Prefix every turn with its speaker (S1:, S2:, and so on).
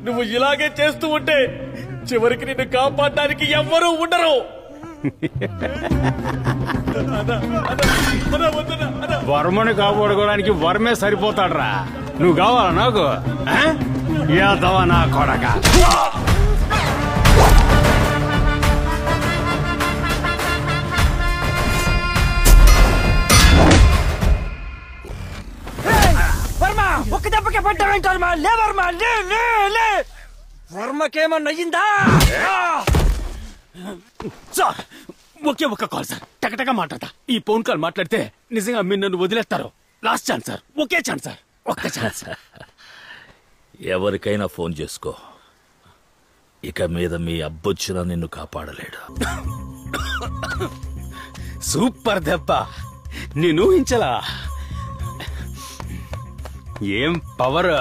S1: నువ్వు ఇలాగే చేస్తూ ఉంటే చివరికి నిన్ను కాపాడడానికి ఎవ్వరూ ఉండరు.
S2: వర్మని కాపాడుకోవడానికి వర్మే సరిపోతాడ్రా. నువ్వు కావాలా నాకు? యాదవ నా కొడక.
S3: ఒక్క దెబ్బకే పడ్డావేంటి వర్మ? లే వర్మ, లే లే లే. వర్మకేమన్నా అయ్యిందా?
S2: సార్ ఒకే ఒక్క కాల్ సార్, టకటగా మాట్లాడతా. ఈ ఫోన్ కాల్ మాట్లాడితే నిజంగా మీరు నన్ను వదిలేస్తారు. లాస్ట్ ఛాన్స్ సార్, ఒకే ఛాన్స్ సార్, ఒక్క ఛాన్స్.
S1: ఎవరికైనా ఫోన్ చేసుకో. ఇక మీద మీ అబ్బొచ్చిన నిన్ను కాపాడలేడు.
S2: సూపర్ దెబ్బ, నేను ఊహించలా. ఏం పవర్.